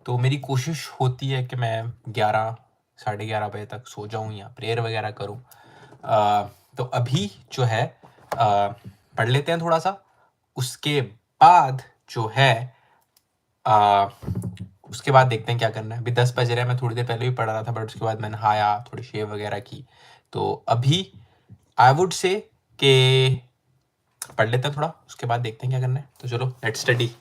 तो मेरी कोशिश होती है कि मैं 11 साढ़े 11 बजे तक सो जाऊँ या प्रेयर वगैरह करूँ। तो अभी जो है पढ़ लेते हैं थोड़ा-सा, उसके बाद जो है उसके बाद देखते हैं क्या करना है। अभी 10 बज रहे हैं, मैं थोड़ी देर पहले भी पढ़ रहा था, बट उसके बाद मैं नहाया, थोड़ी शेव वगैरह की। तो अभी आई वुड से कि पढ़ लेते हैं थोड़ा, उसके बाद देखते हैं क्या करना है। तो चलो let's study.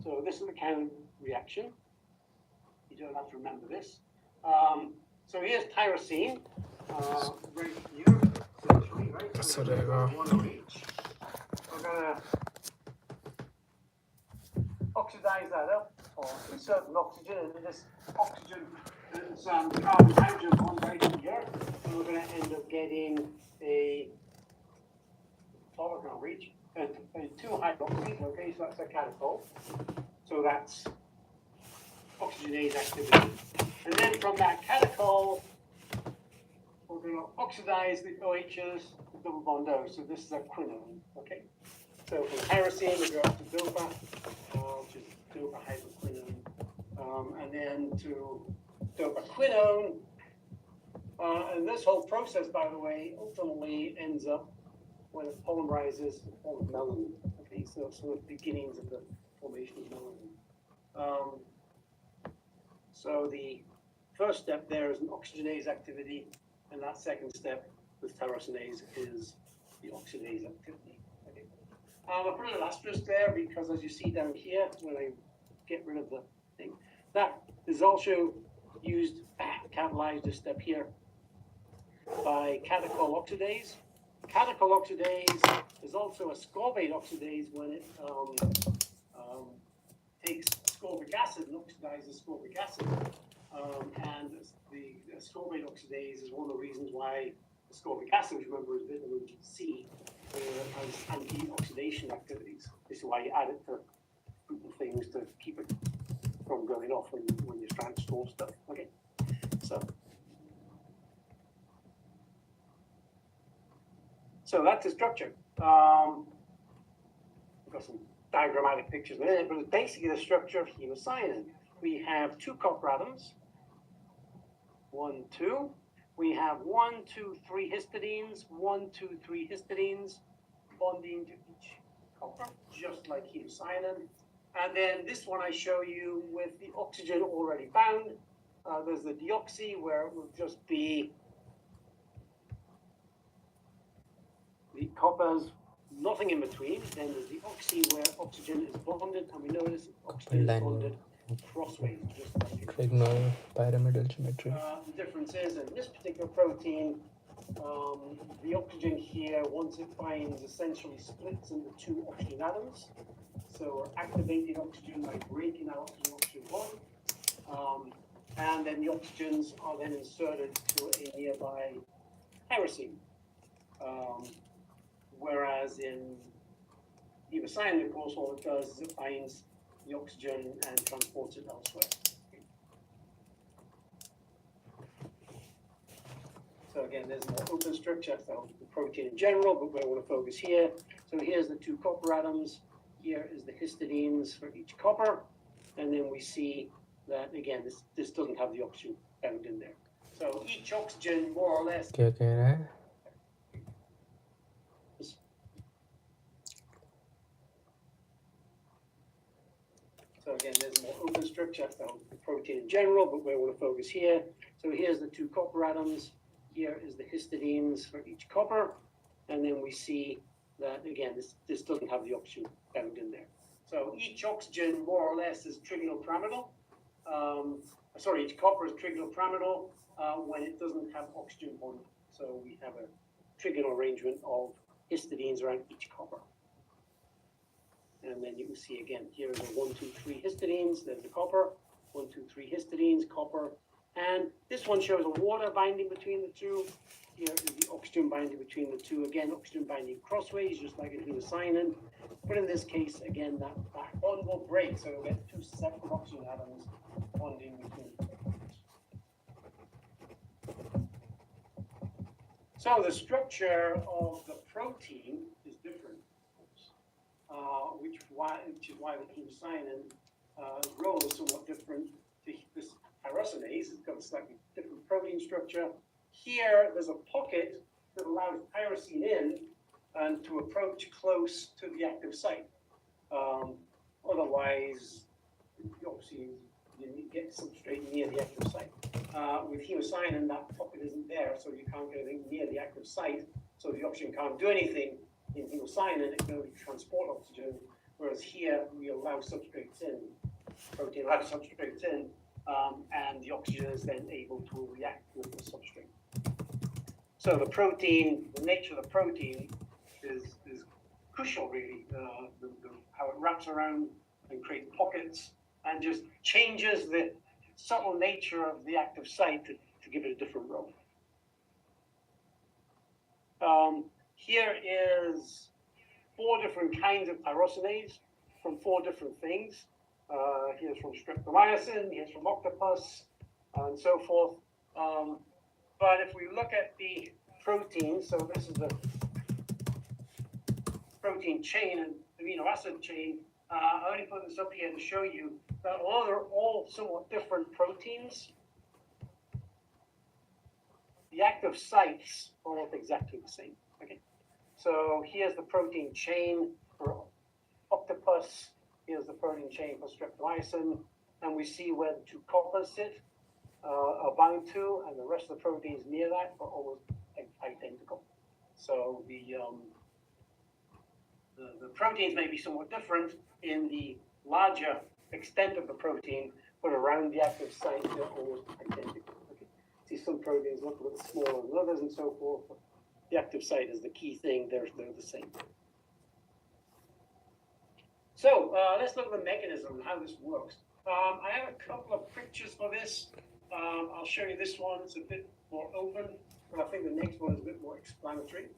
So this is the Cannon reaction. You don't have to remember this. So here's tyrosine, right here, essentially, right? So we're gonna go one of each. We're gonna oxidize that up, or insert an oxygen, and this oxygen and some carbon hydrogen bond right in here, and we're gonna end up getting a organ reach and two hydroxys. Okay, so that's a catechol. So that's oxygenase activity. And then from that catechol, we're going to oxidize the OHs to double bond O. So this is a quinone. Okay. So from tyrosine, we go up to dopa, which is dopa hydroquinone, and then to dopa quinone. And this whole process, by the way, ultimately ends up when it polymerizes to form melanin. Okay, so the beginnings of the formation of melanin. So the first step there is an oxygenase activity, and that second step with tyrosinase is the oxidase activity. Okay. I put a little asterisk there because, as you see down here, when I get rid of the thing, that is also used, catalyzed this step here by catechol oxidase. Catechol oxidase is also a ascorbate oxidase when it takes ascorbic acid and oxidizes ascorbic acid. And the ascorbate oxidase is one of the reasons why ascorbic acid, which remember is vitamin C, has antioxidation activities. This is why you add it to fruit and things to keep it from going off when you're trying to store stuff. Okay, so that's the structure. We've got some diagrammatic pictures in it, but it's basically the structure of hemocyanin. We have two copper atoms. 1, 2. We have 1, 2, 3 histidines, 1, 2, 3 histidines bonding to each copper, just like hemocyanin. And then this one I show you with the oxygen already bound. There's the deoxy where it will just be the coppers, nothing in between. Then there's the oxy where oxygen is bonded, and we notice oxygen is bonded crossways, just like Ignore pyramidal symmetry. The difference is in this particular protein, the oxygen here, once it binds, essentially splits into two oxygen atoms. So we're activating oxygen by breaking that oxygen bond. And then the oxygens are then inserted to a nearby tyrosine. Whereas in hemocyanin, of course, all it does is it binds the oxygen and transports it elsewhere. So again, there's more open structure, so the protein in general, but we want to focus here. So here's the two copper atoms. Here is the histidines for each copper. And then we see that, again, this doesn't have the oxygen bound in there. So each oxygen, more or less... क्या कह रहा है? So again, there's more open structure, so the protein in general, but we want to focus here. So here's the two copper atoms. Here is the histidines for each copper. And then we see that, again, this doesn't have the oxygen bound in there. So each oxygen more or less is trigonopyramidal. Each copper is trigonopyramidal when it doesn't have oxygen bonding. So we have a trigonal arrangement of histidines around each copper. And then you can see again, here are the 1, 2, 3 histidines, there's the copper, 1, 2, 3 histidines, copper. And this one shows a water binding between the two. Here is the oxygen binding between the two. Again, oxygen binding crossways, just like in hemocyanin. But in this case, again, that bond will break, so you'll get two separate oxygen atoms bonding between the carbons. So the structure of the protein is different, which is why the hemocyanin role is somewhat different to this tyrosinase. It's got a slightly different protein structure. Here, there's a pocket that allows tyrosine in and to approach close to the active site. Otherwise, obviously, you need to get substrate near the active site. With hemocyanin, that pocket isn't there, so you can't get anything near the active site, so the oxygen can't do anything. In hemocyanin, it can only transport oxygen, whereas here, we allow substrates in, protein allows substrates in, and the oxygen is then able to react with the substrate. So the protein, the nature of the protein is crucial, really, how it wraps around and creates pockets and just changes the subtle nature of the active site to give it a different role. Here is 4 different kinds of tyrosinase from 4 different things. Here's from streptomycin, here's from octopus, and so forth. But if we look at the protein, so this is the protein chain and amino acid chain. I only put this up here to show you that although they're all somewhat different proteins, the active sites are not exactly the same. Okay, so here's the protein chain for octopus. Here's the protein chain for streptomycin, and we see where the 2 coppers sit, are bound to, and the rest of the proteins near that are almost identical. So the proteins may be somewhat different in the larger extent of the protein, but around the active site, they're almost identical. Okay. See, some proteins look a little smaller than others and so forth, but the active site is the key thing. They're the same. So let's look at the mechanism and how this works. I have a couple of pictures for this. I'll show you this one. It's a bit more open, but I think the next one is a bit more explanatory.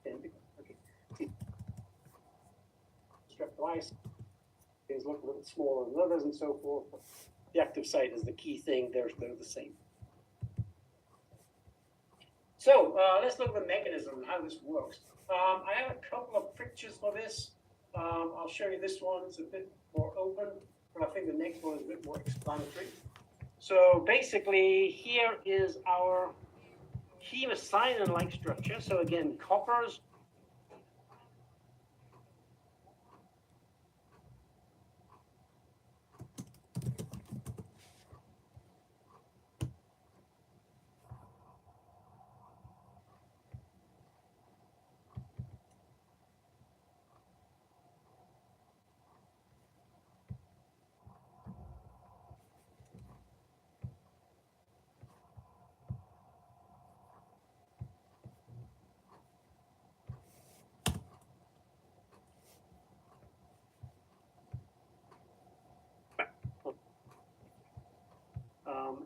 Okay. Streptomycin things look a little smaller than others and so forth, but the active site is the key thing. They're the same. So let's look at the mechanism and how this works. I have a couple of pictures for this. I'll show you this one. It's a bit more open, but I think the next one is a bit more explanatory. So basically, here is our hemocyanin-like structure. So again, coppers.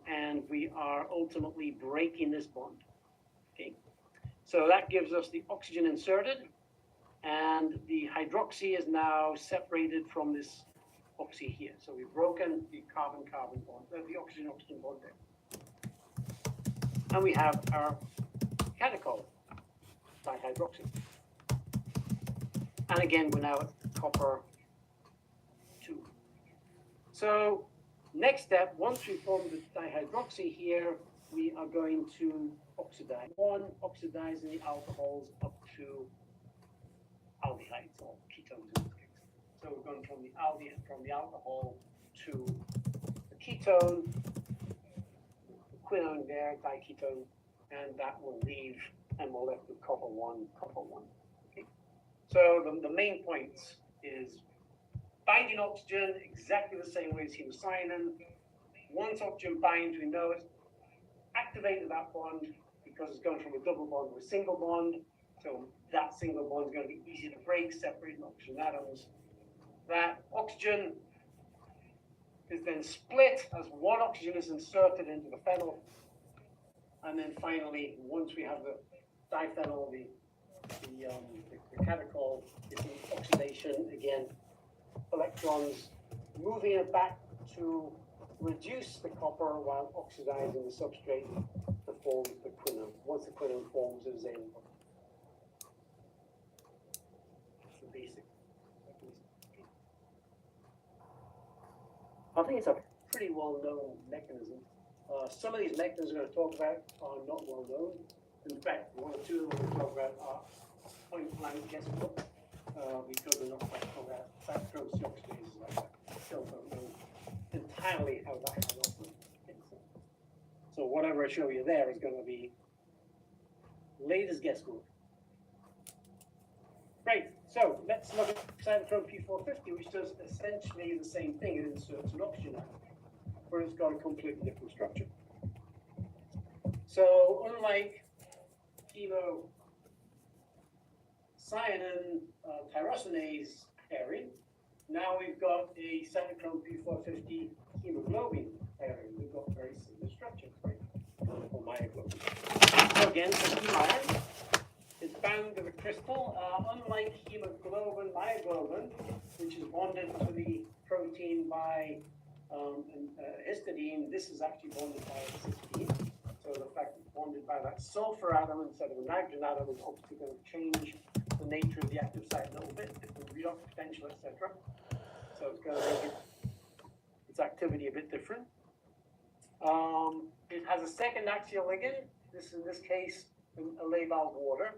And we are ultimately breaking this bond. Okay, so that gives us the oxygen inserted, and the hydroxy is now separated from this oxy here. So we've broken the carbon-carbon bond, the oxygen-oxygen bond there. And we have our catechol, dihydroxy. And again, we're now at copper 2. So next step, once we form the dihydroxy here, we are going to oxidize. Oxidizing the alcohols up to aldehydes or ketones in this case. So we're going from the alcohol to the ketone, the quinone there, diketone, and that will leave, and we're left with copper 1, copper 1. Okay. So the main points is binding oxygen exactly the same way as hemocyanin. Once oxygen binds, we know it's activated that bond because it's going from a double bond to a single bond. So that single bond is going to be easy to break, separating oxygen atoms. That oxygen is then split as one oxygen is inserted into the phenyl. And then finally, once we have the diphenyl, the catechol is in oxidation again, electrons moving it back to reduce the copper while oxidizing the substrate to form the quinone. Once the quinone forms, it's in. That's the basic. I think it's a pretty well-known mechanism. Some of these mechanisms we're going to talk about are not well-known. In fact, one or two of them we'll talk about are point-blank guesswork because they're not quite called out. Cytochrome C oxidase is like that. Still don't know entirely how that operates. So whatever I show you there is going to be latest guesswork. Right, so let's look at cytochrome P450, which does essentially the same thing. It inserts an oxygen atom, but it's got a completely different structure. So unlike hemocyanin tyrosinase pairing, now we've got a cytochrome P450 hemoglobin pairing. We've got very similar structure, right? Or myoglobin. So again, the heme iron is bound to the crystal. Unlike hemoglobin, myoglobin, which is bonded to the protein by histidine, this is actually bonded by cysteine. So the fact it's bonded by that sulfur atom instead of a nitrogen atom is obviously going to change the nature of the active site a little bit, different redox potential, etc. So it's going to make its activity a bit different. It has a second axial ligand. This, in this case, a labile water.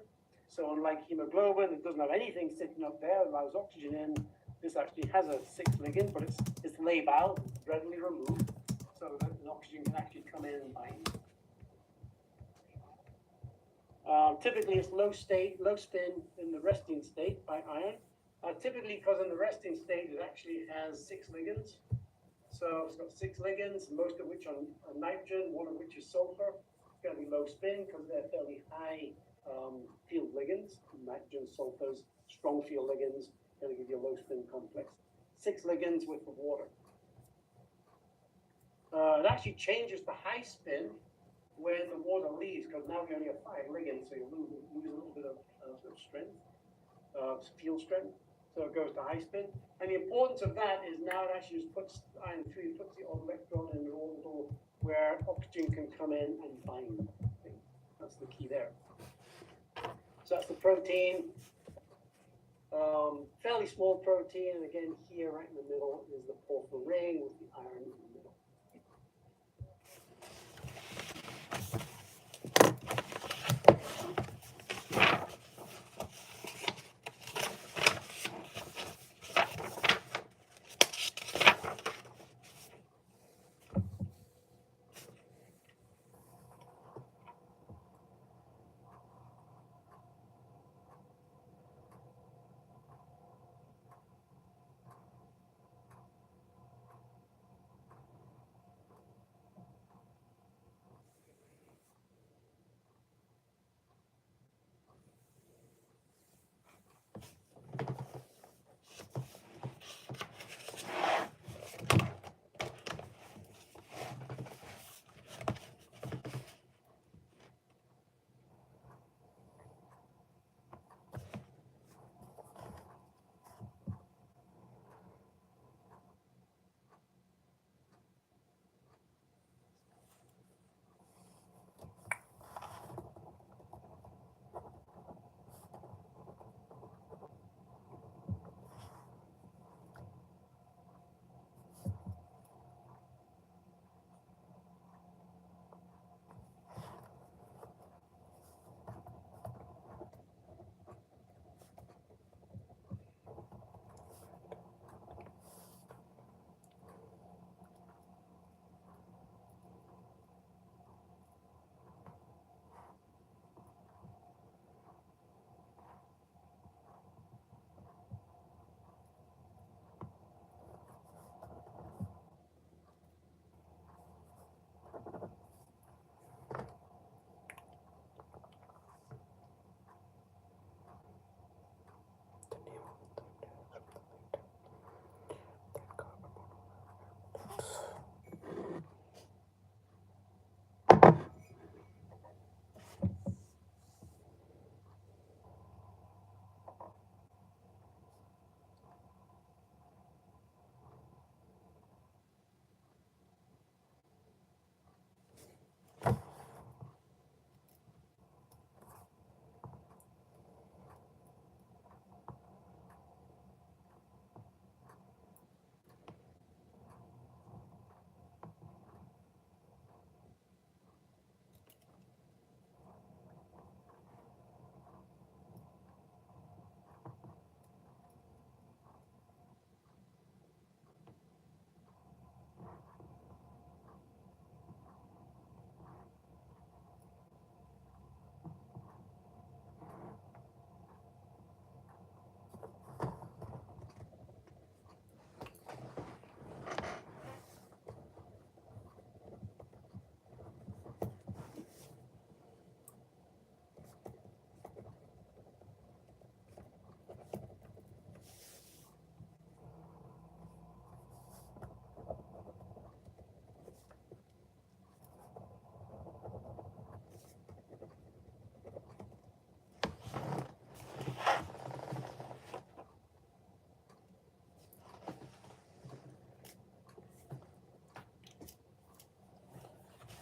So unlike hemoglobin, it doesn't have anything sitting up there, it allows oxygen in. This actually has a 6 ligand, but it's labile, readily removed, so that an oxygen can actually come in and bind. Typically, it's low spin in the resting state by iron. Typically, because in the resting state, it actually has 6 ligands. So it's got 6 ligands, most of which are nitrogen, one of which is sulfur. It's going to be low spin because they're fairly high field ligands. Nitrogen, sulfurs, strong field ligands, going to give you a low spin complex. 6 ligands with the water. It actually changes to high spin when the water leaves, because now you only have 5 ligands, so you lose a little bit of strength, field strength. So it goes to high spin. And the importance of that is now it actually just puts iron 3, puts the electron in an orbital where oxygen can come in and bind. That's the key there. So that's the protein. Fairly small protein, and again here right in the middle is the porphyrin ring with the iron in the middle.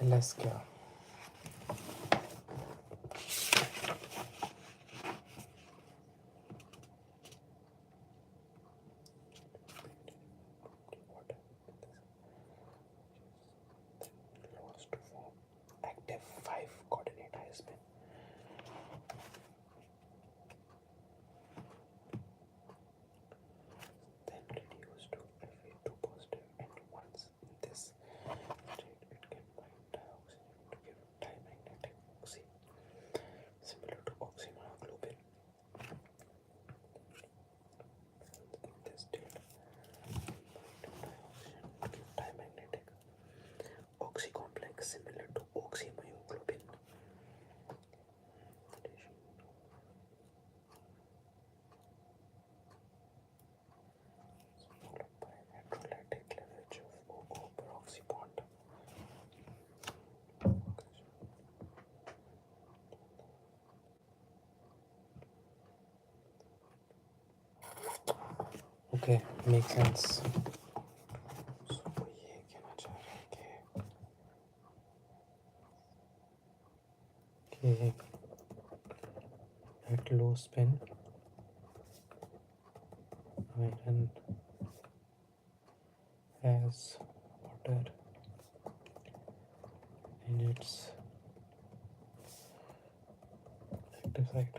LS क्या? Lost to form active 5 coordinate high spin. Then reduced to Fa2 positive, and once in this state it can bind dioxygen to give dimagnetic oxy, similar to oxymyoglobin. In this state, bind dioxygen to give dimagnetic oxy complex similar to oxymyoglobin. Followed by hydrolytic cleavage of OO peroxy bond. Okay, makes sense. So ये कहना चाह रहे हैं कि at low spin iron has water in its active site.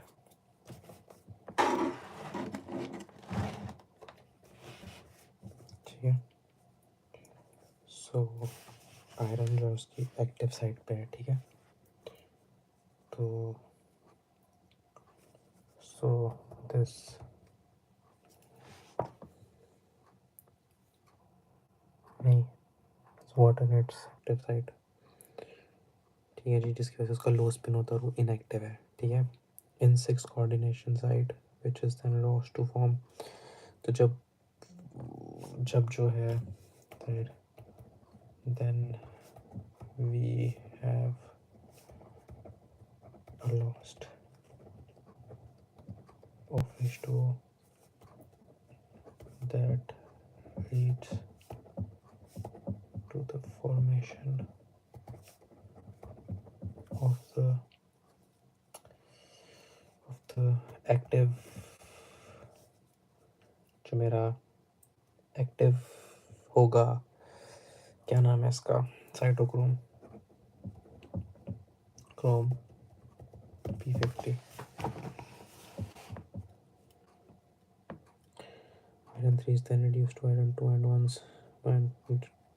ठीक है, so iron जो उसकी एक्टिव साइट पे है, ठीक है, तो so this नहीं water in its active site, ठीक है जी, जिसकी वजह से उसका लो स्पिन होता है और वो इनएक्टिव है, ठीक है, in 6 coordination site which is then lost to form. तो जब जो है then we have a lost of H2O that leads to the formation of the active, जो मेरा एक्टिव होगा, क्या नाम है इसका, cytochrome P50. Iron 3 is then reduced to iron 2 and 1s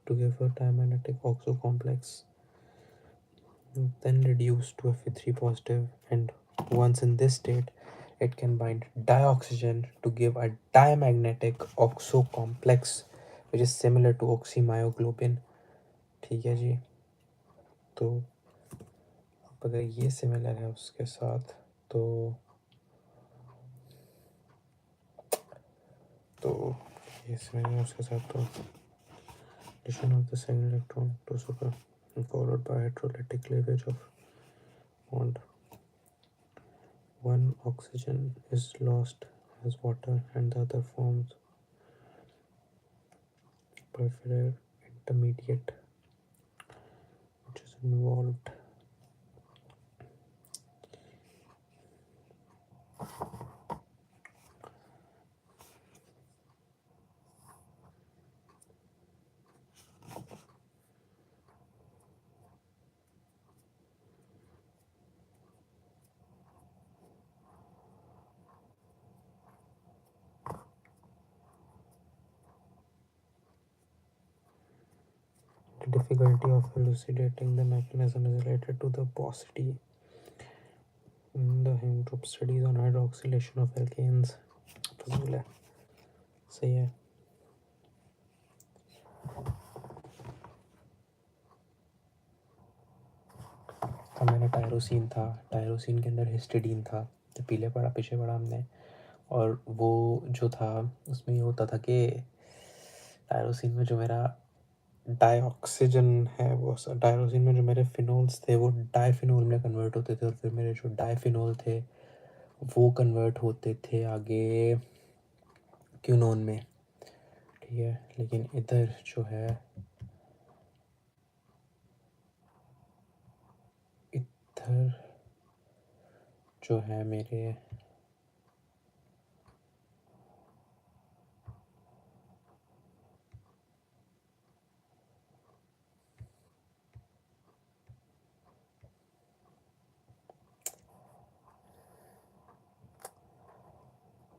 to give a diamagnetic oxo complex, then reduced to Fe3 positive, and once in this state it can bind dioxygen to give a diamagnetic oxo complex which is similar to oxymyoglobin. ठीक है जी, तो अब अगर ये similar है उसके साथ तो ये सिमिलर है उसके साथ, तो addition of the second electron to super followed by hydrolytic cleavage of bond. One oxygen is lost as water and the other forms porphyrin intermediate which is involved. The difficulty of elucidating the mechanism is related to the paucity in the Haim-Drup studies on hydroxylation of alkanes. फजूल है, सही है. तो मैंने tyrosine के अंदर histidine था, तो पीछे पढ़ा हमने, और वो जो था उसमें ये होता था कि टायरोसिन में जो मेरा डाइऑक्सीजन है, वो टायरोसिन में जो मेरे फिनोल्स थे वो डाइफिनोल में कन्वर्ट होते थे, और फिर मेरे जो डाइफिनोल थे वो कन्वर्ट होते थे आगे क्यूनोन में, ठीक है. लेकिन इधर जो है जो है मेरे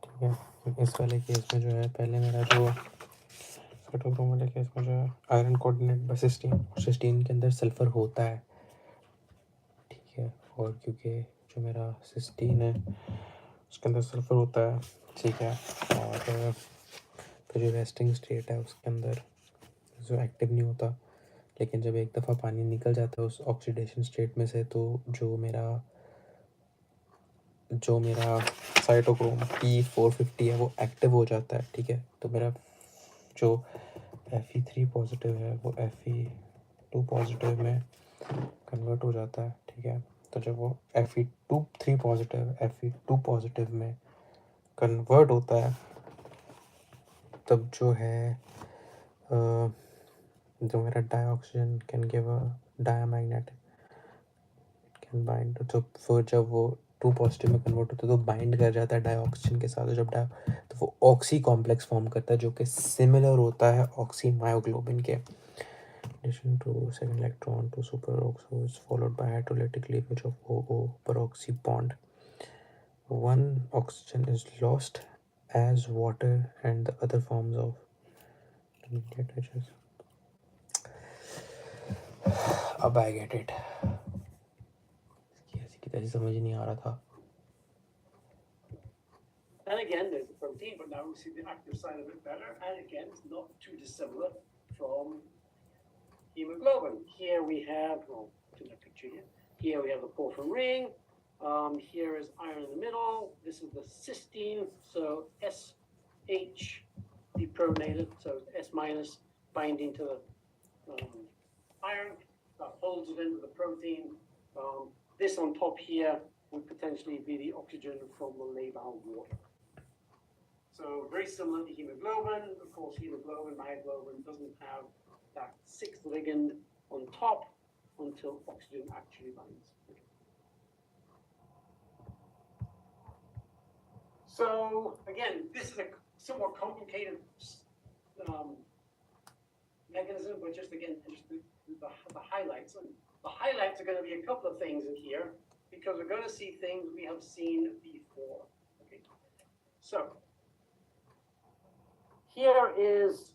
ठीक है, इस वाले केस में जो है पहले मेरा जो साइटोक्रोम वाले केस में जो है आयरन कोऑर्डिनेट बाय सिस्टीन, और सिस्टीन के अंदर सल्फर होता है, ठीक है, और क्योंकि जो मेरा सिस्टीन है उसके अंदर सल्फर होता है, ठीक है, और तो जो रेस्टिंग स्टेट है उसके अंदर जो एक्टिव नहीं होता, लेकिन जब एक दफ़ा पानी निकल जाता है उस ऑक्सीडेशन स्टेट में से तो जो मेरा साइटोक्रोम P450 है वो एक्टिव हो जाता है, ठीक है, तो मेरा जो Fe3 पॉजिटिव है वो Fe2 पॉजिटिव में कन्वर्ट हो जाता है, ठीक है, तो जब वो Fe3 पॉजिटिव Fe2 पॉजिटिव में कन्वर्ट होता है तब जो है जो मेरा dioxygen can give a diamagnetic can bind, तो फिर जब वो 2 पॉजिटिव में कन्वर्ट होता है तो बाइंड कर जाता है डाइऑक्सीजन के साथ, जब तो वो ऑक्सी कॉम्प्लेक्स फॉर्म करता है जो कि सिमिलर होता है ऑक्सी मायोग्लोबिन के। Addition to second electron to superoxo is followed by hydrolytic cleavage of OO peroxy bond. One oxygen is lost as water and the other forms of intermediate H's. अब I get it. ऐसी की तैसी समझ ही नहीं आ रहा था। And again, there's the protein, but now we see the active side of it better. And again, it's not too dissimilar from hemoglobin. Here we have, well, in the picture here, here we have the porphyrin ring. Here is iron in the middle. This is the cysteine, so SH deprotonated, so S minus binding to the iron that holds it into the protein. This on top here would potentially be the oxygen from the labile water. So very similar to hemoglobin. Of course, hemoglobin, myoglobin doesn't have that sixth ligand on top until oxygen actually binds. So again, this is a somewhat complicated mechanism, but just again, just the highlights. And the highlights are going to be a couple of things in here because we're going to see things we have seen before. Okay, so here is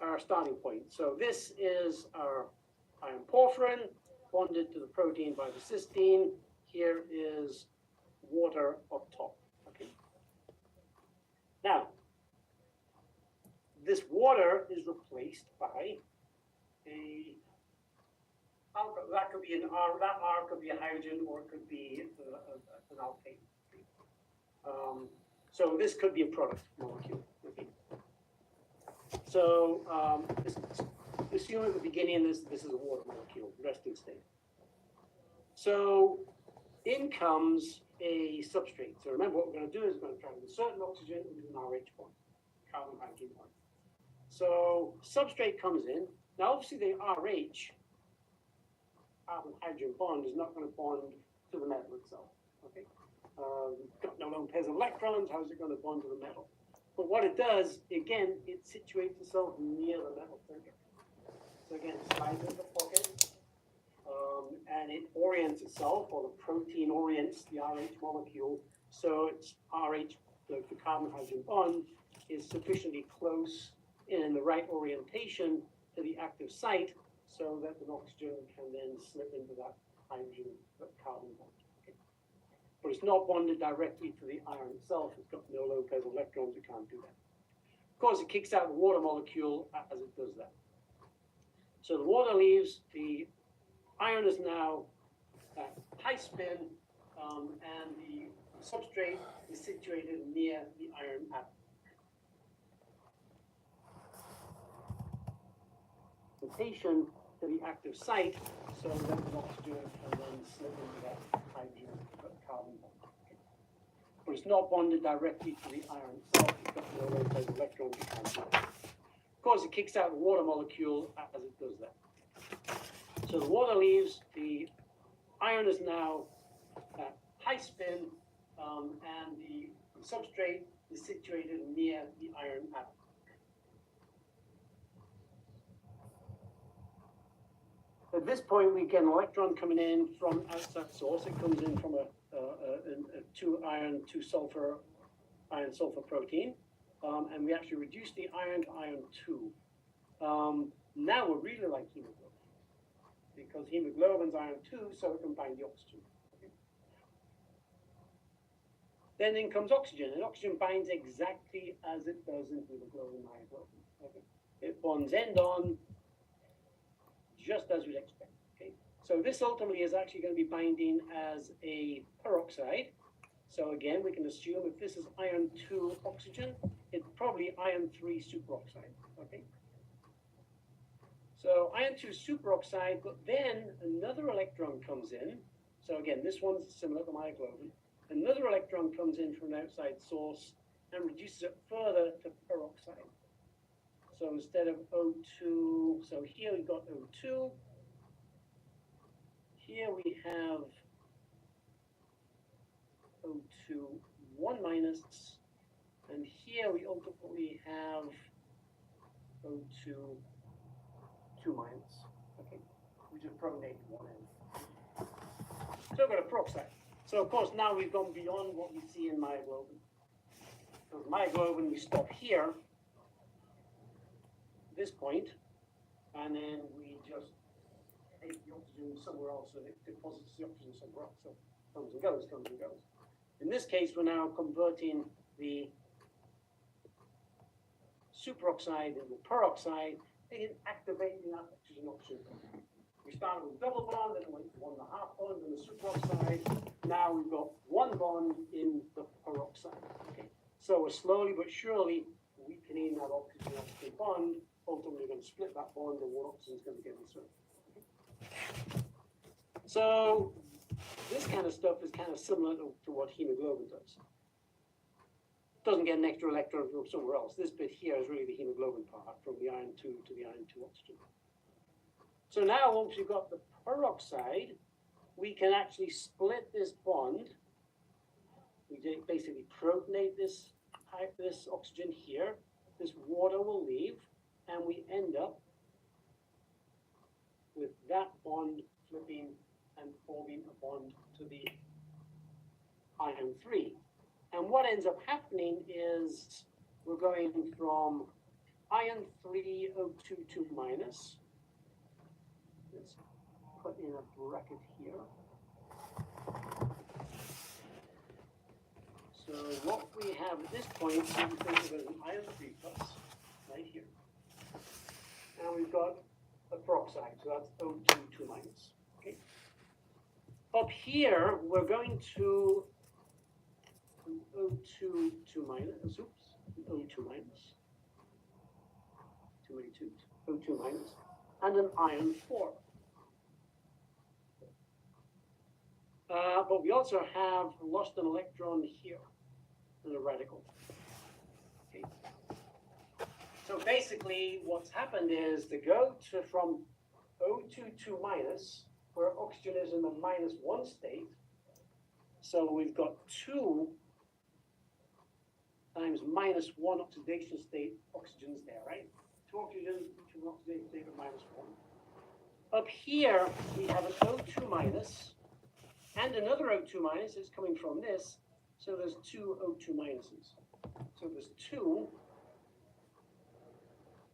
our starting point. So this is our iron porphyrin bonded to the protein by the cysteine. Here is water up top. Okay. Now, this water is replaced by that could be that R could be a hydrogen or it could be an alkane. So this could be a product molecule. Okay. So assume at the beginning this is a water molecule, resting state. So in comes a substrate. So remember what we're going to do is we're going to try to insert an oxygen into an RH bond, carbon hydrogen bond. So substrate comes in. Now obviously the RH, carbon hydrogen bond, is not going to bond to the metal itself. Okay, got no lone pairs of electrons. How is it going to bond to the metal? But what it does, again, it situates itself near the metal center. So again, it slides into the pocket, and it orients itself, or the protein orients the RH molecule, so it's RH, the carbon hydrogen bond, is sufficiently close in the right orientation to the active site, so that an oxygen can then slip into that hydrogen, that carbon bond. But it's not bonded directly to the iron itself. It's got no lone pairs of electrons. It can't do that. Of course, it kicks out the water molecule as it does that. So the water leaves. The iron is now at high spin, and the substrate is situated near the iron atom. Rotation to the active site, so that the oxygen can then slip into that hydrogen carbon bond. Okay. But it's not bonded directly to the iron itself. It's got no lone pairs of electrons. You can't do that. Of course, it kicks out the water molecule as it does that. So the water leaves. The iron is now at high high spin, and the substrate is situated near the iron atom. At this point, we get an electron coming in from outside source. It comes in from a 2 iron, 2 sulfur, iron sulfur protein, and we actually reduce the iron to iron 2. Now we're really like hemoglobin, because hemoglobin's iron 2, so it can bind the oxygen. Okay. Then in comes oxygen, and oxygen binds exactly as it does in hemoglobin, myoglobin. Okay. It bonds end on, just as we'd expect. Okay. So this ultimately is actually going to be binding as a peroxide. So again, we can assume if this is iron 2 oxygen, it's probably iron 3 superoxide. Okay. So iron 2 superoxide, but then another electron comes in. So again, this one's similar to myoglobin. Another electron comes in from an outside source and reduces it further to peroxide. So instead of O2, so here we've got O2. Here we have O2 1 minus, and here we ultimately have O2 2 minus. Okay, we just protonate one end. So we've got a peroxide. So of course now we've gone beyond what we see in myoglobin. Because myoglobin we stop here, this point, and then we just take the oxygen somewhere else, and it deposits the oxygen somewhere else. So comes and goes, comes and goes. In this case, we're now converting the superoxide into peroxide, and activating that oxygen-oxygen. We started with double bond, then it went to 1.5 bonds in the superoxide. Now we've got 1 bond in the peroxide. Okay, so we're slowly but surely weakening that oxygen-oxygen bond. Ultimately, we're going to split that bond, and one oxygen is going to get inserted. Okay. So this kind of stuff is kind of similar to what hemoglobin does. Doesn't get an extra electron from somewhere else. This bit here is really the hemoglobin part, from the iron 2 to the iron 2 oxygen. So now once we've got the peroxide, we can actually split this bond. We basically protonate this oxygen here. This water will leave, and we end up with that bond flipping and forming a bond to the iron 3. And what ends up happening is we're going from iron 3 O2 2 minus. Let's put in a bracket here. So what we have at this point, we think of it as an iron 3 plus, right here. And we've got a peroxide, so that's O2 2 minus. Okay. Up here, we're going to O2 2 minus, O2 minus, too many twos, O2 minus, and an iron 4. But we also have lost an electron here in a radical. Okay. So basically, what's happened is to go from O2 2 minus, where oxygen is in the -1 state. So we've got 2 times -1 oxidation state oxygens there, right? 2 oxygens, 2 oxidation state of -1. Up here, we have an O2 minus, and another O2 minus is coming from this. So there's 2 O2 minuses. So there's 2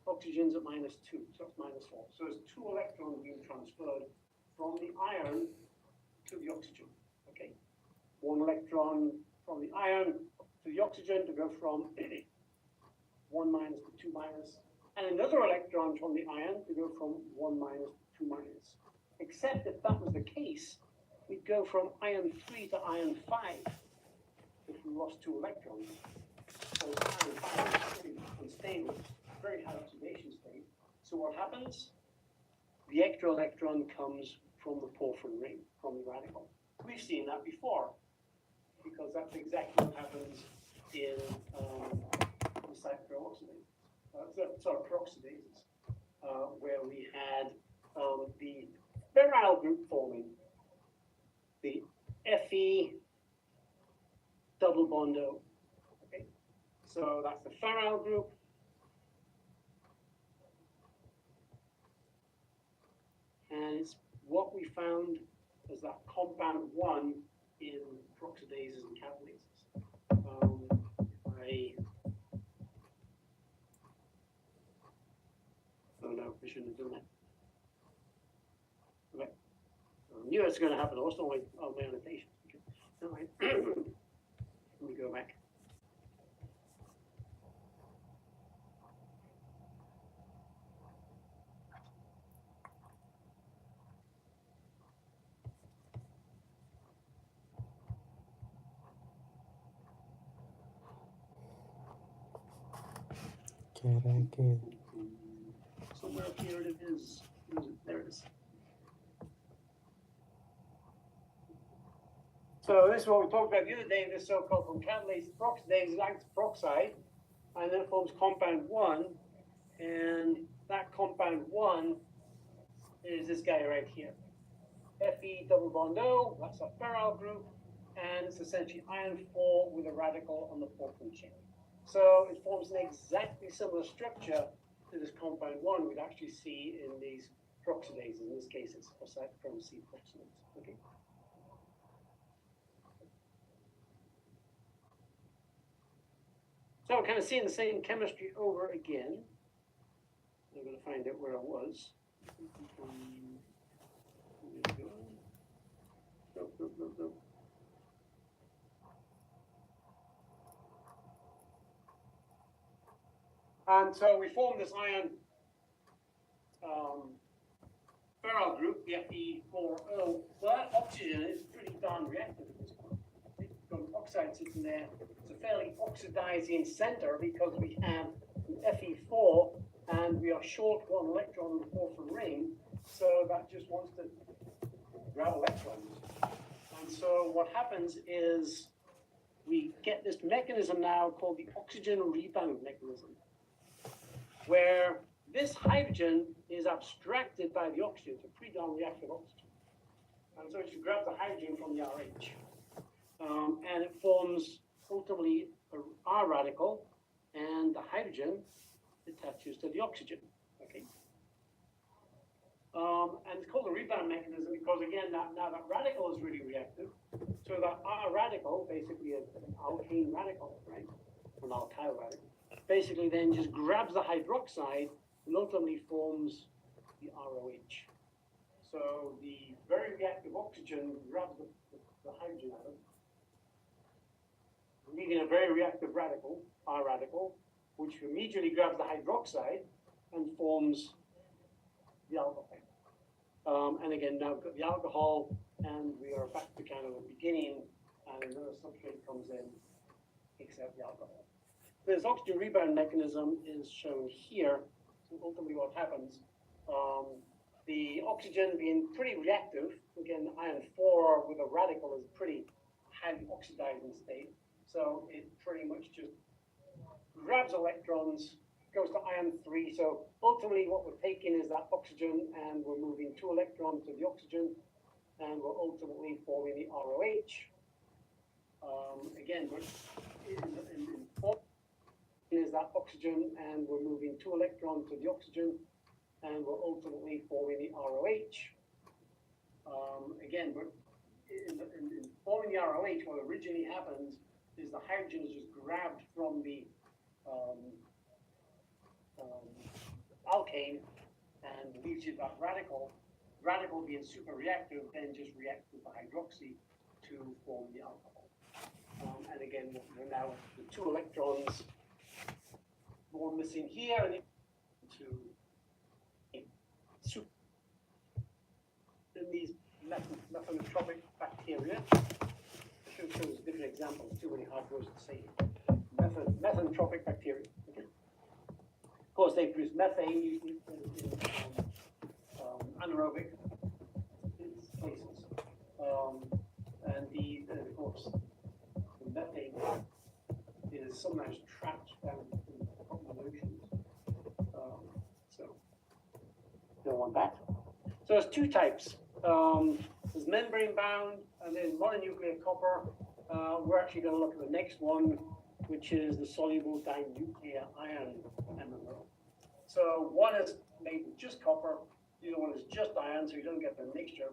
oxygens at -2, so it's -4. So there's 2 electrons being transferred from the iron to the oxygen. Okay, 1 electron from the iron to the oxygen to go from 1 minus to 2 minus, and another electron from the iron to go from 1 minus to 2 minus. Except if that was the case, we'd go from iron 3 to iron 5 if we lost 2 electrons. So iron 5 is pretty unstable, very high oxidation state. So what happens? The extra electron comes from the porphyrin ring, from the radical. We've seen that before, because that's exactly what happens in the cyclooxidase, peroxidases, where we had the vinyl group forming, the Fe double bond O. Okay, so that's the ferryl group. And it's what we found as that compound 1 in peroxidases and catalases. No, we shouldn't have done that. Okay. I knew it's going to happen. I lost all my annotations. Okay. All right. Let me go back. Somewhere up here it is. There it is. So this is what we talked about the other day, this so-called from catalase peroxidase acts peroxide, and then it forms compound 1, and that compound 1 is this guy right here. Fe double bond O, that's a ferryl group, and it's essentially iron 4 with a radical on the porphyrin chain. So it forms an exactly similar structure to this compound 1 we'd actually see in these peroxidases. In this case, it's phosphate C peroxidase. Okay. So we're kind of seeing the same chemistry over again. I'm going to find out where I was. No. And so we form this iron ferryl group, the Fe4O. Well, that oxygen is pretty darn reactive at this point. Got an oxide sitting there. It's a fairly oxidizing center because we have an Fe4 and we are short 1 electron in the porphyrin ring. So that just wants to grab electrons. And so what happens is we get this mechanism now called the oxygen rebound mechanism, where this hydrogen is abstracted by the oxygen. It's a pretty darn reactive oxygen. And so it just grabs the hydrogen from the RH. And it forms ultimately a R radical, and the hydrogen attaches to the oxygen. Okay. And it's called a rebound mechanism because, again, now that radical is really reactive. So that R radical, basically an alkane radical, right? An alkyl radical, basically then just grabs the hydroxide and ultimately forms the ROH. So the very reactive oxygen grabs the hydrogen atom, leaving a very reactive radical, R radical, which immediately grabs the hydroxide and forms the alcohol. And again, now we've got the alcohol, and we are back to kind of the beginning, and another substrate comes in, takes out the alcohol. This oxygen rebound mechanism is shown here. So ultimately what happens, the oxygen being pretty reactive, again, iron 4 with a radical is pretty highly oxidizing state. So it pretty much just grabs electrons, goes to iron 3. So ultimately what we're taking is that oxygen and we're moving 2 electrons to the oxygen, and we're ultimately forming the ROH. Again, is that oxygen and we're moving 2 electrons to the oxygen, and we're ultimately forming the ROH. Again, in forming the ROH, what originally happens is the hydrogen is just grabbed from the alkane and leaves you that radical. Radical being super reactive, then just reacts with the hydroxy to form the alcohol. And again, we're now the 2 electrons more missing here, and to in these methanotropic bacteria. I should show us different examples. Too many hard words to say. Methanotropic bacteria. Okay. Of course, they produce methane usually in anaerobic places, and of course the methane is sometimes trapped down in the oceans. So don't want that. So there's 2 types. There's membrane bound, and then mononuclear copper, we're actually going to look at the next one, which is the soluble dinuclear iron MMO. So one is made with just copper, the other one is just iron, so you don't get the mixture.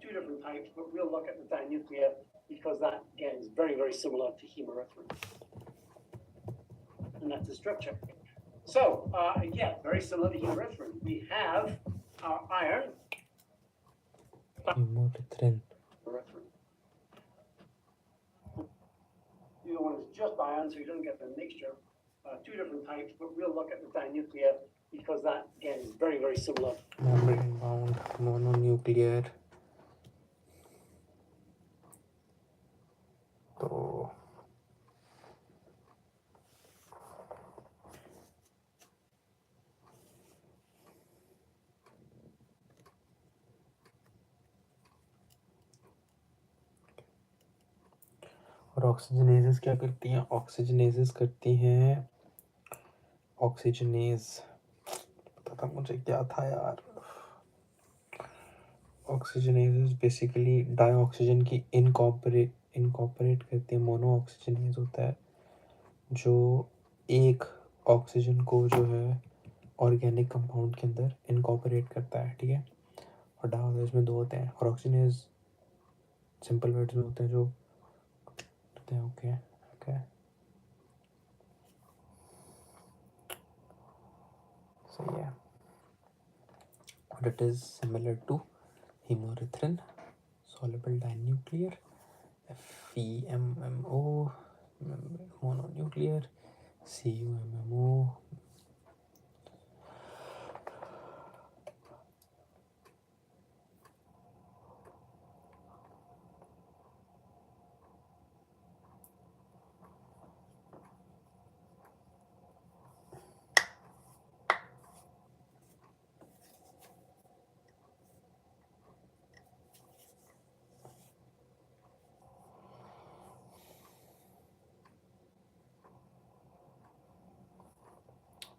Two different types, but we'll look at the dinuclear because that, again, is very, very similar to hemerythrin. And that's the structure. So, again, very similar to hemerythrin. We have our iron. Hemerythrin. The other one is just iron, so you don't get the mixture. Two different types, but we'll look at the dinuclear because that, again, is very, very similar. Membrane bound mononuclear. तो और ऑक्सीजनेजेस क्या करती हैं? ऑक्सीजनेजेस करती हैं oxygenase, पता था मुझे क्या था यार। ऑक्सीजनेजेस बेसिकली डाइऑक्सीजन की इनकॉर्पोरेट करती है। मोनो ऑक्सीजनेज होता है जो एक ऑक्सीजन को जो है ऑर्गेनिक कंपाउंड के अंदर इनकॉर्पोरेट करता है, ठीक है। और डाइऑक्सीजन में दो होते हैं, और ऑक्सीजनेज सिंपल वर्ड्स में होते हैं जो होते हैं। ओके ओके, सही है। और it is similar to hemerythrin, soluble dinuclear, FeMMO, mononuclear, CuMMO.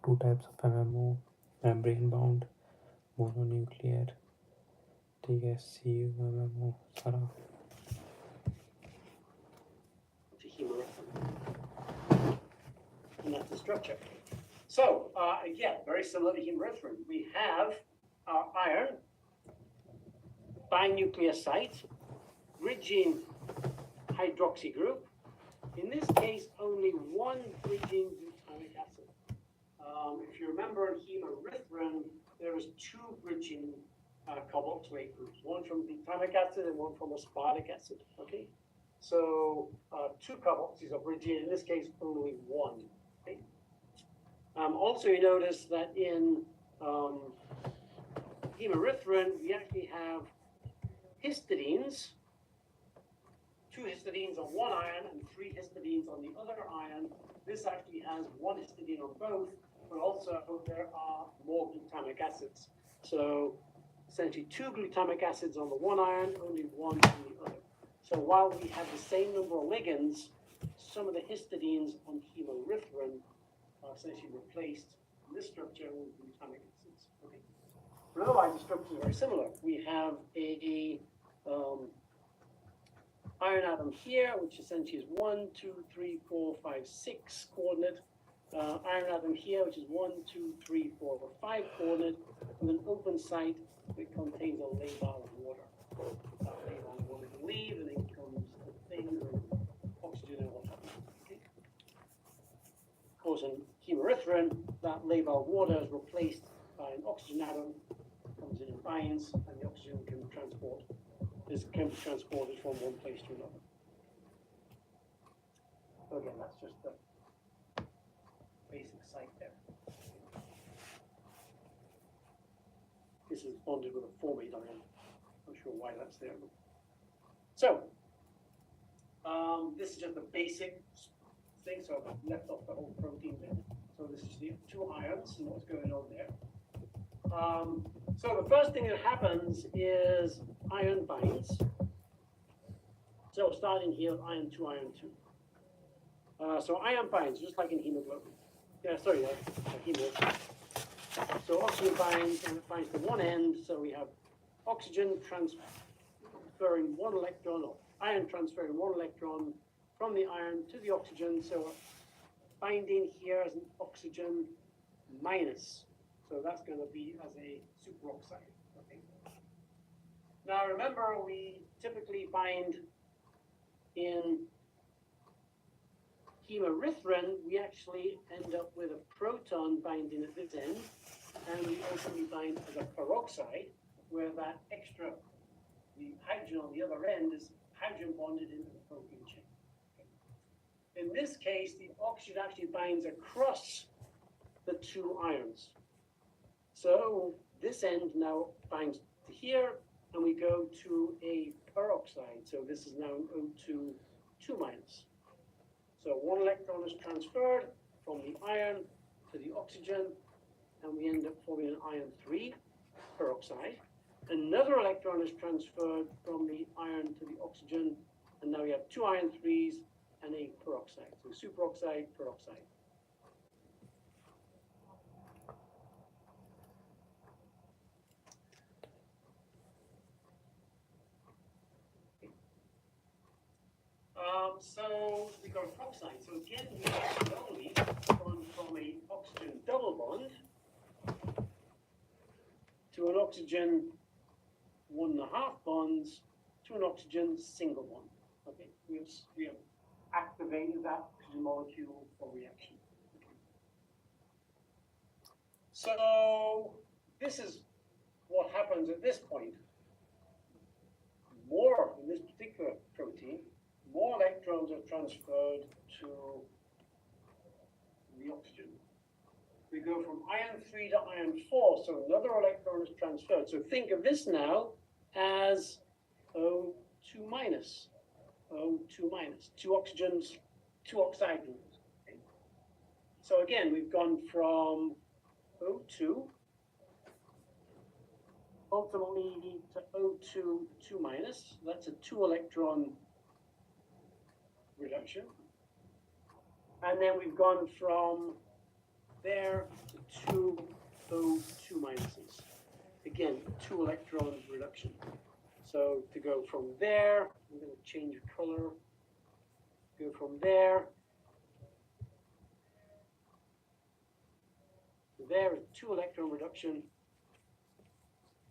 Two types of MMO, membrane bound mononuclear, ठीक है। CuMMO सारा And that's the structure. So, again, very similar to hemerythrin. We have our iron, binuclear site, bridging hydroxy group. In this case, only one bridging glutamic acid. If you remember in hemerythrin, there was two bridging carboxylate groups, one from glutamic acid and one from aspartic acid. Okay, so two carboxyls are bridging. In this case, only one. Okay? Also, you notice that in hemerythrin, we actually have histidines. Two histidines on one iron and three histidines on the other iron. This actually has one histidine on both, but also there are more glutamic acids. So essentially two glutamic acids on the one iron, only one on the other. So while we have the same number of ligands, some of the histidines on hemerythrin are essentially replaced in this structure with glutamic acids. Okay. But otherwise, the structure is very similar. We have a iron atom here, which essentially is 1, 2, 3, 4, 5, 6 coordinate. Iron atom here, which is 1, 2, 3, 4, 5 coordinate, with an open site that contains a labile of water. That labile of water can leave, and it becomes a thing of oxygen and water. Okay. Of course, in hemerythrin, that labile of water is replaced by an oxygen atom, comes in and binds, and the oxygen can be transported from one place to another. So again, that's just the basic site there. This is bonded with a formate ion. Not sure why that's there. So, this is just the basic thing. So I've left off the whole protein bit. So this is the two ions and what's going on there. So the first thing that happens is iron binds. So starting here, iron 2, iron 2. So iron binds, just like in hemoglobin. Yeah, sorry, hemoglobin. So oxygen binds, and it binds to one end. So we have oxygen transferring one electron, or iron transferred 1 electron from the iron to the oxygen. So binding here as an oxygen minus. So that's going to be as a superoxide. Okay. Now remember, we typically bind in hemerythrin, we actually end up with a proton binding at this end, and we ultimately bind as a peroxide, where that extra, the hydrogen on the other end is hydrogen bonded into the protein chain. Okay. In this case, the oxygen actually binds across the 2 irons. So this end now binds to here, and we go to a peroxide. So this is now an O2 2 minus. So 1 electron is transferred from the iron to the oxygen, and we end up forming an iron 3 peroxide. Another electron is transferred from the iron to the oxygen, and now we have 2 iron 3s and a peroxide. So superoxide, peroxide. So we got oxide. So again, we have slowly gone from a oxygen double bond to an oxygen 1.5 bonds to an oxygen single bond. Okay, we have activated that oxygen molecule for reaction. Okay. So this is what happens at this point. More in this particular protein, more electrons are transferred to the oxygen. We go from iron 3 to iron 4, so another electron is transferred. So think of this now as O2 minus, O2 minus, 2 oxygens, 2 oxide groups. Okay. So again, we've gone from O2 ultimately to O2 2 minus. That's a 2 electron reduction. And then we've gone from there to 2 O2 minuses. Again, 2 electron reduction. So to go from there, I'm going to change color. Go from there to there, 2 electron reduction.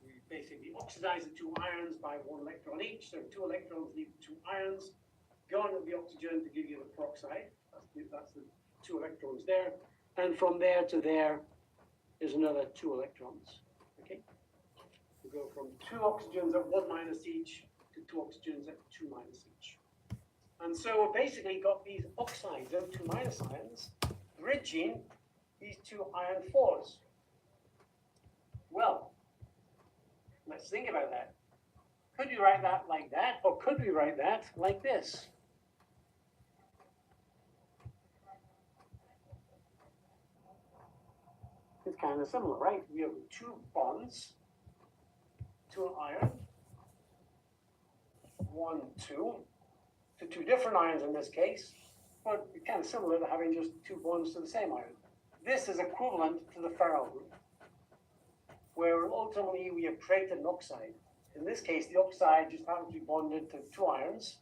We basically oxidize the 2 irons by 1 electron each. So 2 electrons leave 2 irons. Go on with the oxygen to give you the peroxide. That's the 2 electrons there. And from there to there is another 2 electrons. Okay? We go from 2 oxygens at 1 minus each to 2 oxygens at 2 minus each. And so we basically got these oxides, O2 minus ions, bridging these 2 iron 4s. Well, let's think about that. Could we write that like that, or could we write that like this? It's kind of similar, right? We have 2 bonds to an iron, 1, 2, to 2 different irons in this case, but it's kind of similar to having just 2 bonds to the same iron. This is equivalent to the ferrite group, where ultimately we have created an oxide. In this case, the oxide just happens to be bonded to 2 irons,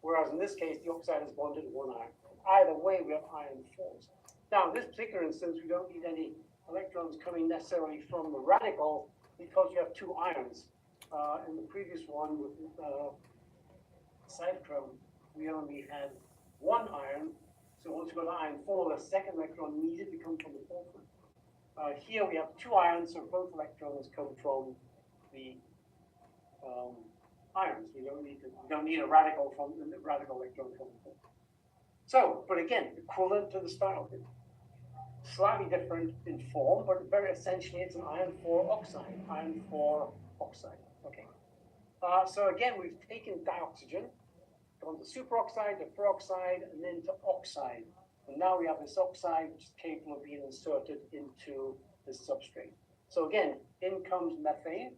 whereas in this case, the oxide is bonded to 1 iron. Either way, we have iron 4s. Now, in this particular instance, we don't need any electrons coming necessarily from the radical because you have 2 irons. In the previous one with cytochrome, we only had 1 iron. So once you got iron 4, the second electron needed to come from the fourth one. Here we have 2 irons, so both electrons come from the irons. We don't need a radical from the radical electron from the fourth. So, but again, equivalent to the spiral. Slightly different in form, but very essentially it's an iron 4 oxide. Iron 4 oxide. Okay. So again, we've taken dioxygen, gone to superoxide, to peroxide, and then to oxide. And now we have this oxide which is capable of being inserted into this substrate. So again, in comes methane.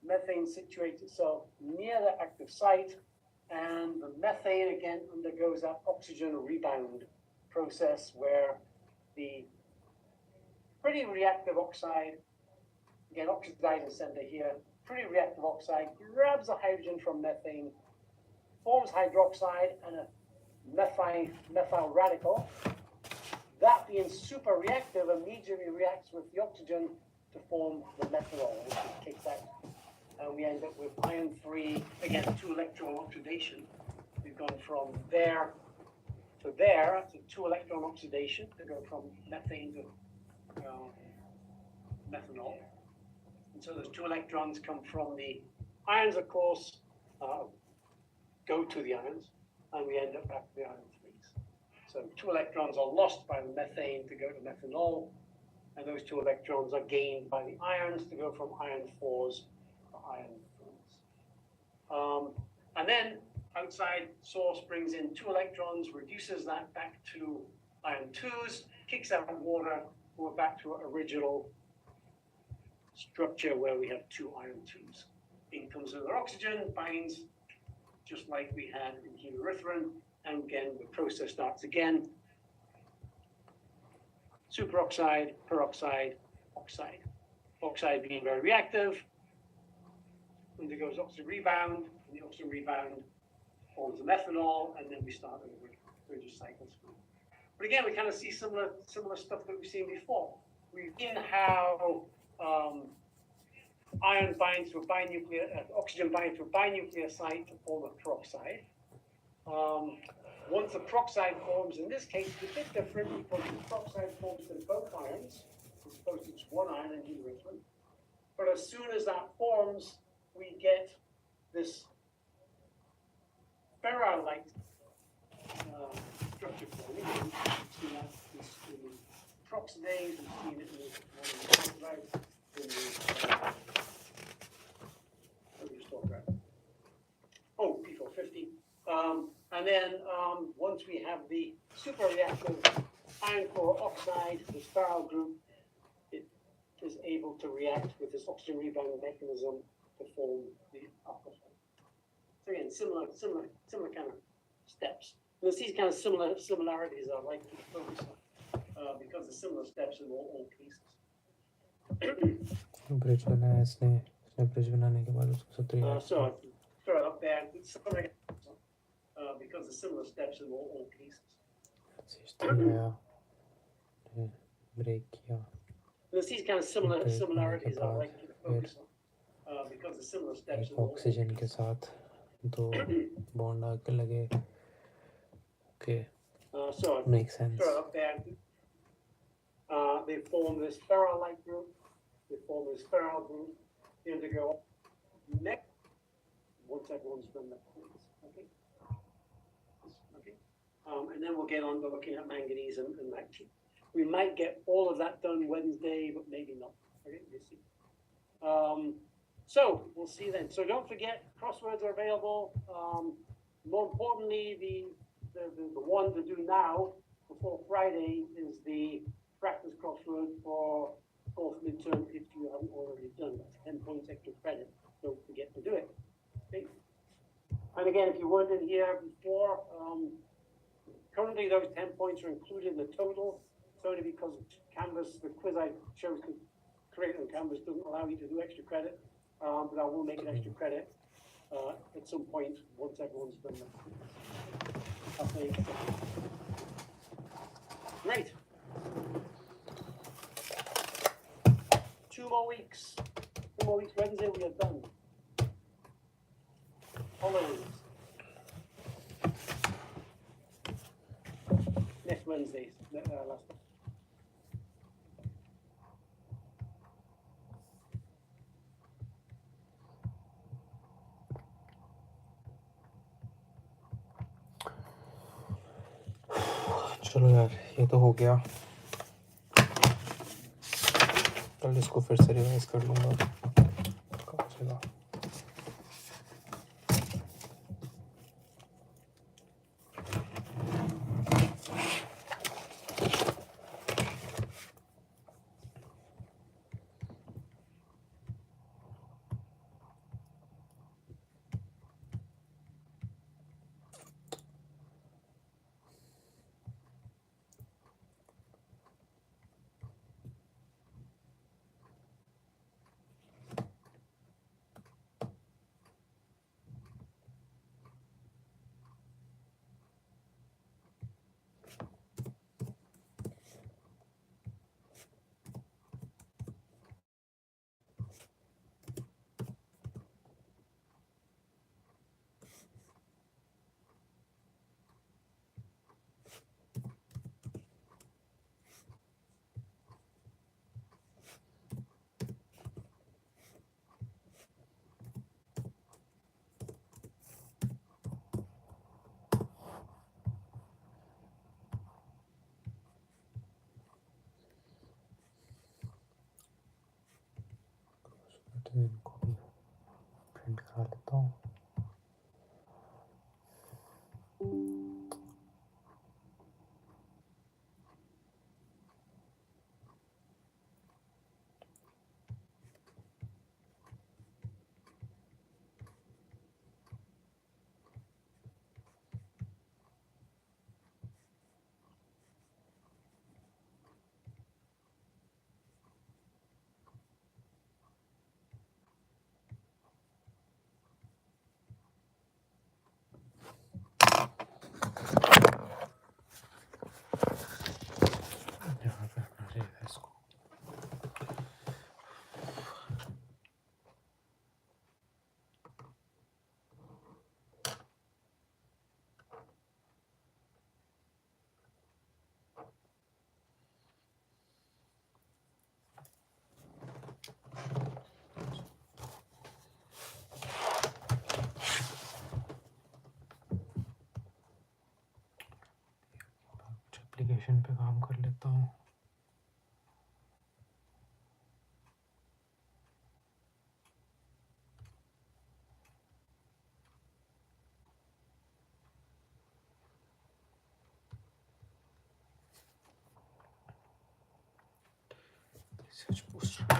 Methane situates itself near the active site, and the methane again undergoes that oxygen rebound process where the pretty reactive oxide, again oxidizing center here, pretty reactive oxide grabs the hydrogen from methane, forms hydroxide and a methyl radical. That being super reactive immediately reacts with the oxygen to form the methanol, which it kicks out. And we end up with iron 3, again, 2-electron oxidation. We've gone from there to there, to 2-electron oxidation to go from methane to methanol. And so those 2 electrons come from the ions, of course, go to the ions, and we end up back to the iron 3s. So 2 electrons are lost by the methane to go to methanol, and those 2 electrons are gained by the ions to go from iron 4s to iron 3s. And then outside source brings in 2 electrons, reduces that back to iron 2s, kicks out water, we're back to our original structure where we have 2 iron 2s. In comes another oxygen, binds just like we had in heliurethrine, and again the process starts again. Superoxide, peroxide, oxide. Oxide being very reactive, undergoes oxygen rebound, and the oxygen rebound forms the methanol, and then we start over through the cycles. But again, we kind of see similar stuff that we've seen before. We've seen how iron binds to a oxygen binds to a binucleoside to form a peroxide. Once the peroxide forms, in this case, it's a bit different because the peroxide forms to both ions, as opposed to just one iron in heliurethrine. But as soon as that forms, we get this ferrite structure forming. We've seen that in the peroxidase, we've seen it in the P450. And then once we have the super-reactive iron core oxide, this ferrite group, it is able to react with this oxygen rebound mechanism to form the alcohol. So again, similar kind of steps. You'll see kind of similarities I like to focus on because the similar steps in all cases. Bridge बनाया इसने bridge बनाने के बाद उसको सत्तर So I throw it up there because the similar steps in all cases. Break किया You'll see kind of similarities I like to focus on because the similar steps in all oxygen के साथ दो bond आके लगे okay so I makes sense throw it up there. They form this ferrite group. They form this ferrite group. They undergo next once everyone's done that. Okay. Okay. And then we'll get on to looking at manganese and nitrogen. We might get all of that done Wednesday, but maybe not. Okay, we'll see. So we'll see then. So don't forget, crosswords are available. More importantly, the one to do now before Friday is the practice crossword for fourth midterm if you haven't already done. That's 10 points extra credit. Don't forget to do it. Okay. And again, if you weren't in here before, currently those 10 points are included in the total. It's only because Canvas, the quiz I chose to create on Canvas doesn't allow you to do extra credit, but I will make an extra credit at some point once everyone's done that. Okay. Great. 2 more weeks. 2 more weeks. Wednesday we are done. Holidays. Next Wednesday. Last. चलो यार ये तो हो गया कल इसको फिर से रिवाइज कर लूँगा कब चला तो इनको भी प्रिंट करा लेता हूँ। यहाँ पे आना चाहिए इसको। कुछ एप्लीकेशन पे काम कर लेता हूँ। रिसर्च पोस्टर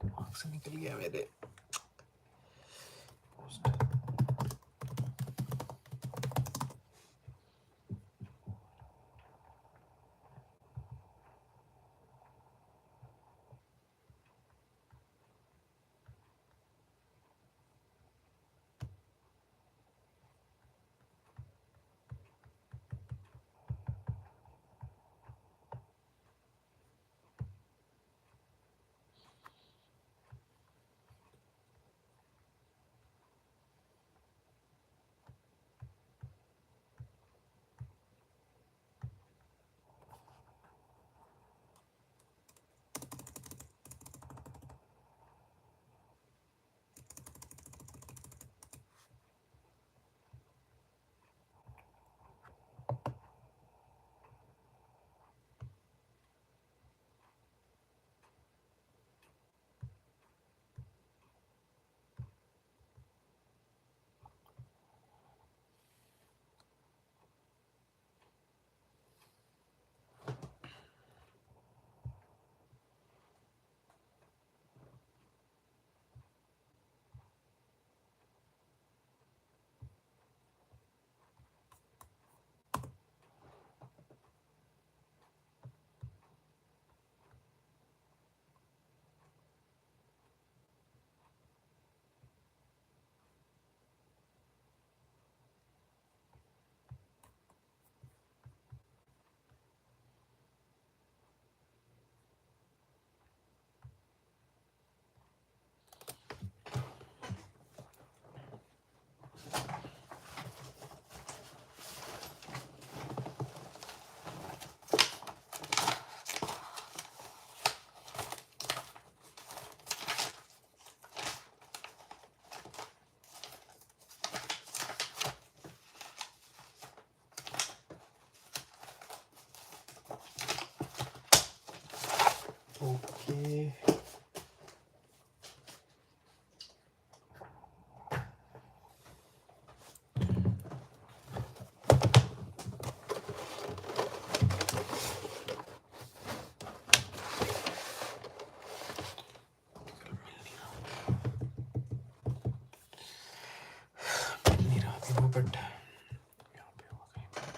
दिमाग से निकल गया मेरे। बट यहाँ पे होगा कहीं पे।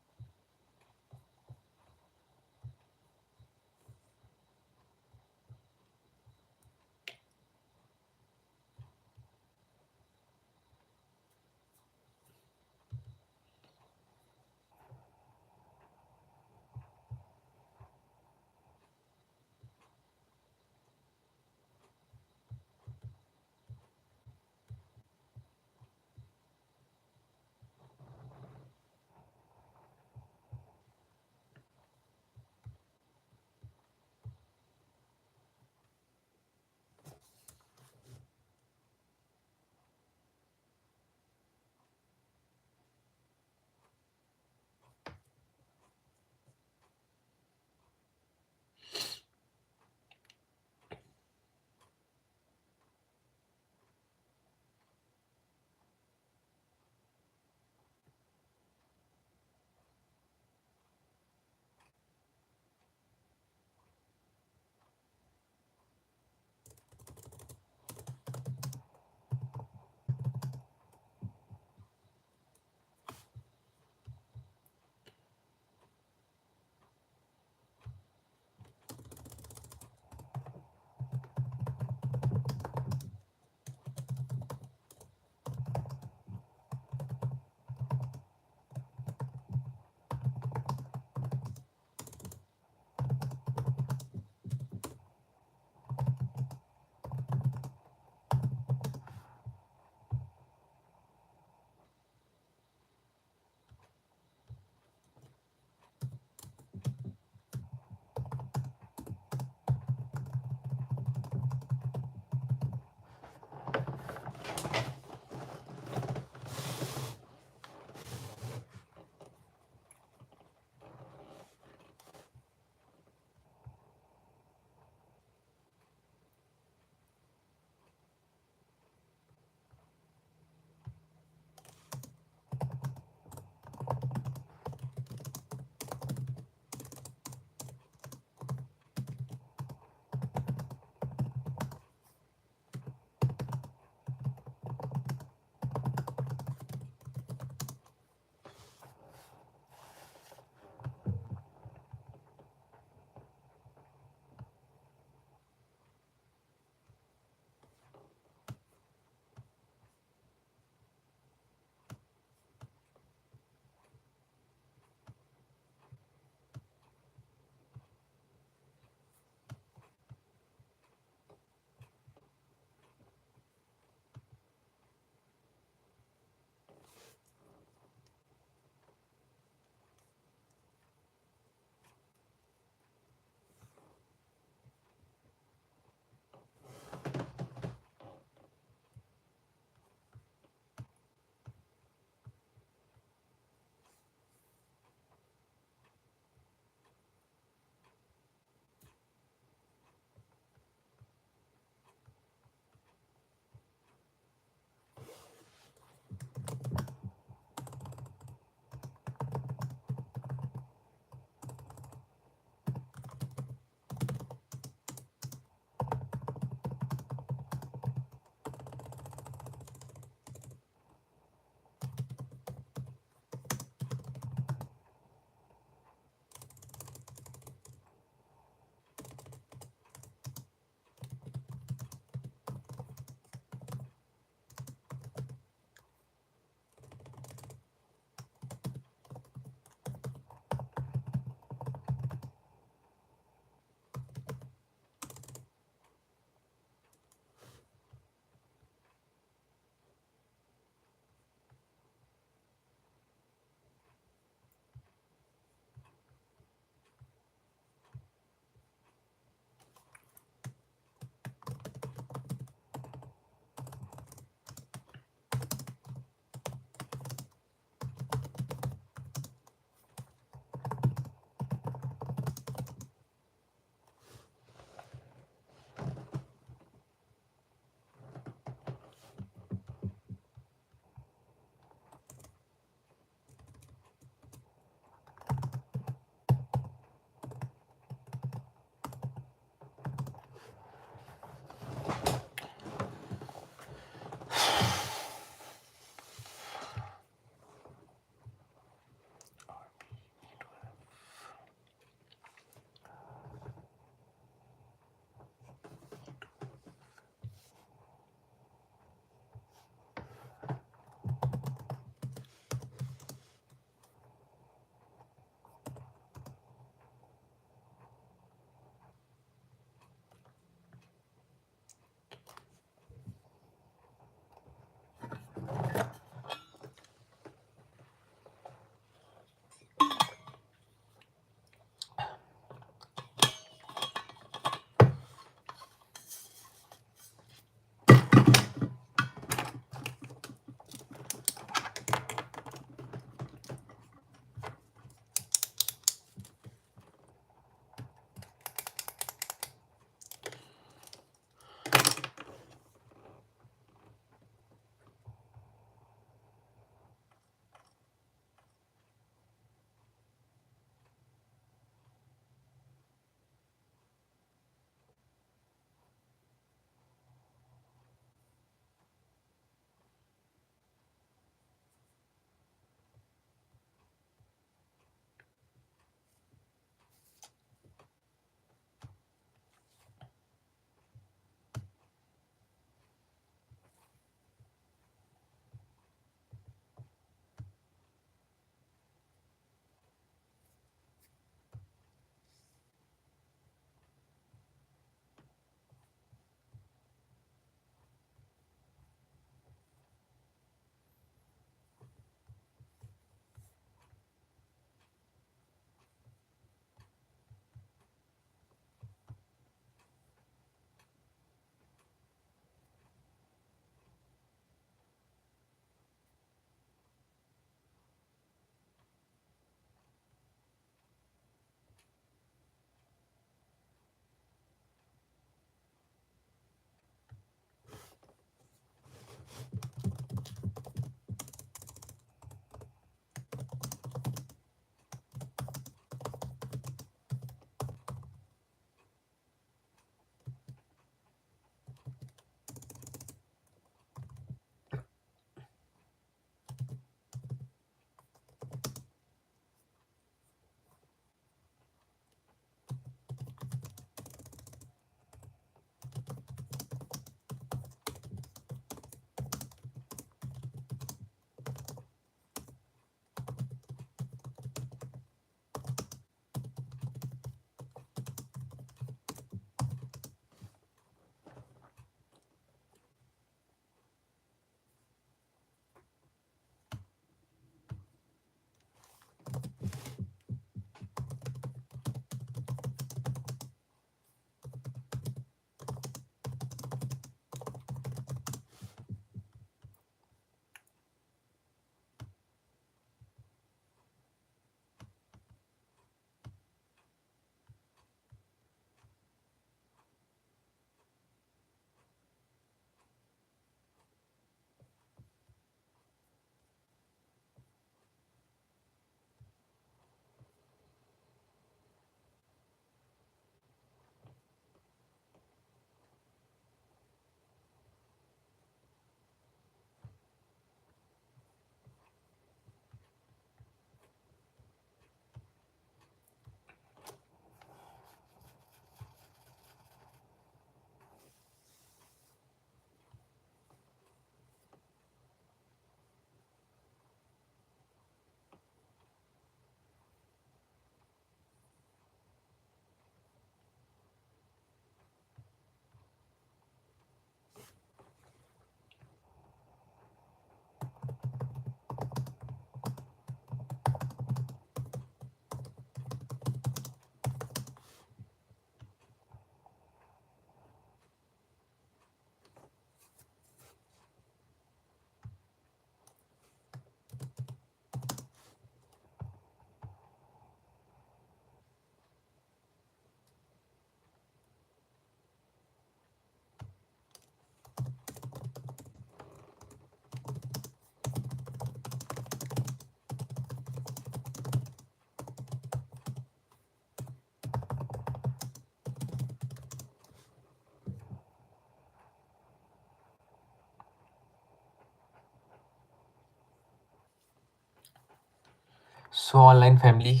सो ऑनलाइन फैमिली,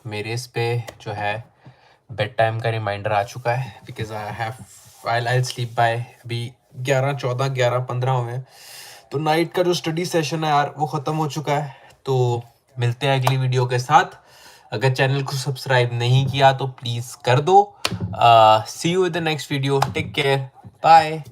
मेरे इस पे जो है बेड टाइम का रिमाइंडर आ चुका है, बिकॉज आई स्लीप बाय अभी 11:14 11:15 हुए हैं, तो नाइट का जो स्टडी सेशन है यार वो ख़त्म हो चुका है। तो मिलते हैं अगली वीडियो के साथ। अगर चैनल को सब्सक्राइब नहीं किया तो प्लीज़ कर दो। See you in the next video, take care, bye.